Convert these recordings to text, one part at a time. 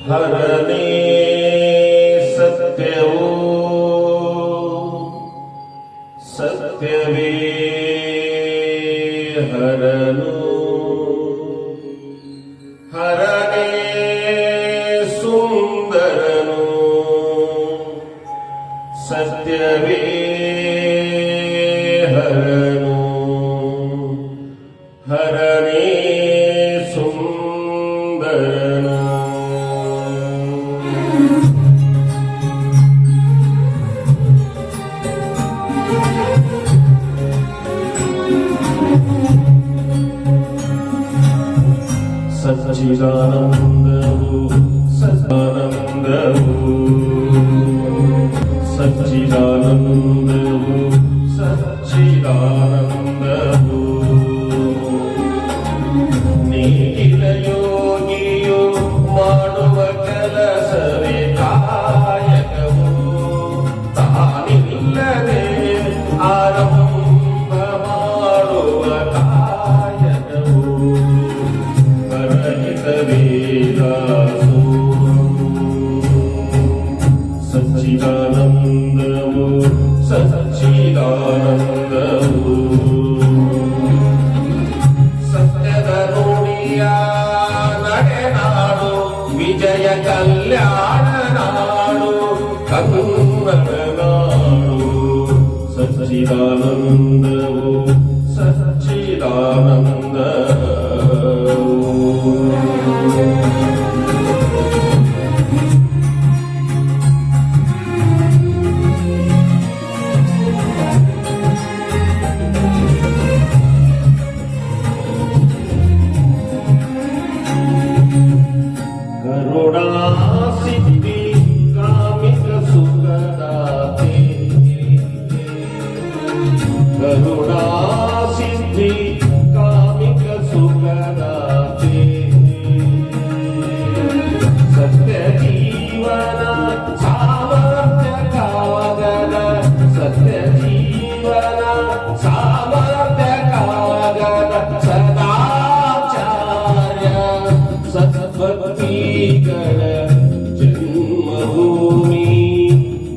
ಹರನೇ ಸತ್ಯವೋ ಸತ್ಯವೇ ಹರನು ಹರನೇ ಸುಂದರನು ಸತ್ಯವೇ ಹರನು ಹರನೇ ಸುಂದರನು ಸಚ್ಚಿದಾನಂದವು ಸದಾನಂದವು ಸಚ್ಚಿದಾನಂದವು ಸಚ್ಚಿದಾನಂದವು ನೀಗಿದ ಯೋಗಿಯು ಮಾಡುವ ಕೆಲಸವೇ ಕಾಯಕವು ತಾನಿಲ್ಲದೆ ಆರಂಭ ಮಾಡುವ ಕಾಯಕವು ಸಚ್ಚಿದಾನಂದವು ಸಚ್ಚಿದಾನಂದವು ಸತ್ಯದ ನುಡಿಯ ನಡೆನಾಡು ವಿಜಯ ಕಲ್ಯಾಣ ನಾಡು ಕನ್ನಡ ನಾಡು ಸಚ್ಚಿದಾನಂದವು ಸಚ್ಚಿದಾನಂದವು ಸಿದ್ಧಿ ಕಾಮಿಕ ಸುಖದಾತೆ ಕರುಣಾ ಸಿದ್ಧಿ ಕಾಮಿಕ ಸುಖದಾತೆ ಸತ್ಯ ಜೀವನ ಸಾಮರ್ಥ್ಯ ಕಾಗದ ಸತ್ಯ ಜೀವನ ಸಾಮರ್ಥ್ಯ ಕಾಗದ ಸದಾಚಾರ್ಯ ಸದ್ಭಕ್ತಿಗಳ ಜನ್ಮಭೂಮಿ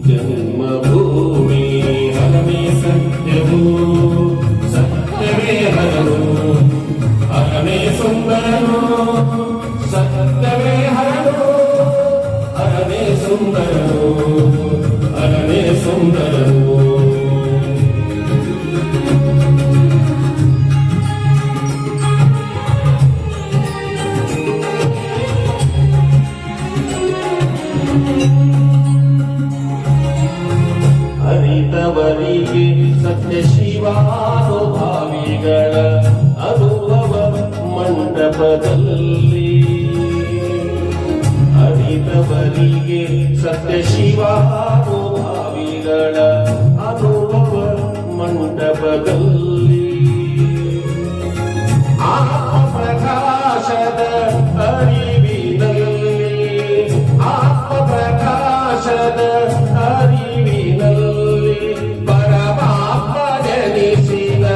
ಜನ್ಮಭೂಮಿ ಹರನೇ ಸತ್ಯವೋ ಸತ್ಯವೇ ಹರನು ಹರನೇ ಸುಂದರನು ಸತ್ಯವೇ ಹರನು ಹರನೇ ಸುಂದರನು ಹರನೇ ಸುಂದರನು ಅರಿತವರಿಗೆ ಸತ್ಯ ಶಿವಾನುಭಾವಿಗಳ ಅನುಭವ ಮಂಟಪದಲ್ಲಿ ಅರಿತವರಿಗೆ ಸತ್ಯ ಶಿವಾನುಭಾವಿಗಳ ಅನುಭವ ಮಂಟಪದಲ್ಲಿ ಆತ್ಮಪ್ರಕಾಶದ ಅರಿವಿನಲ್ಲಿ ಆತ್ಮಪ್ರಕಾಶದ ಅರಿವಿನಲ್ಲಿ ಪರಮಾತ್ಮ ಜನಿಸಿದ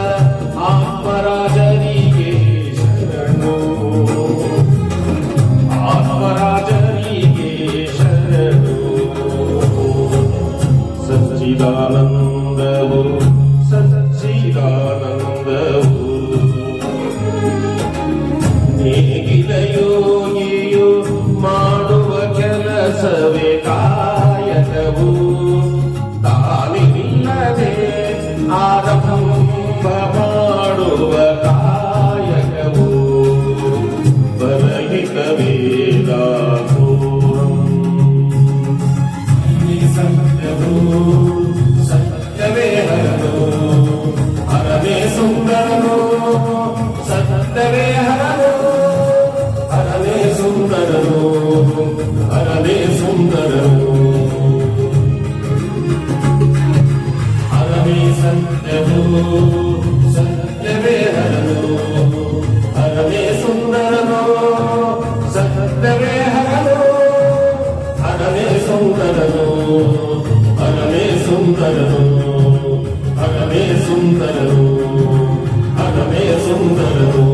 ಆತ್ಮರಾಜರಿಗೆ ಶರಣು ಆತ್ಮರಾಜರಿಗೆ ಶರಣು ಸಚ್ಚಿದಾನಂದವು ಸಚ್ಚಿದಾನಂದವು ನೇಗಿದ ಯೋಗಿಯು ಮಾಡುವ ಕೆಲಸವೇ ಕಾಯಕವು ತಾನಿಲ್ಲದೆ ಆರಂಭ ಮಾಡುವ ಕಾಯಕವು ಬಲಹಿತ ವೇದಾಪೂರ್ವಂ ಸತ್ಯವೋ ಸತ್ಯವೇ ಹರನು ಹರನೇ ಸುಂದರನು ಸತ್ಯವೇ ಹರನು ಹರನೇ ಸುಂದರನು ಹರನೇ ಸುಂದರನು ಹರನೇ ಸತ್ಯವೋ ಸತ್ಯವೇ ಹರನು ಹರನೇ ಸುಂದರನು ಸತ್ಯವೇ ಹರನು ಹರನೇ ಸುಂದರನು ಹರನೇ ಸುಂದರನು ಹರನೇ ಸುಂದರನು ಹರನೇ ಸುಂದರನು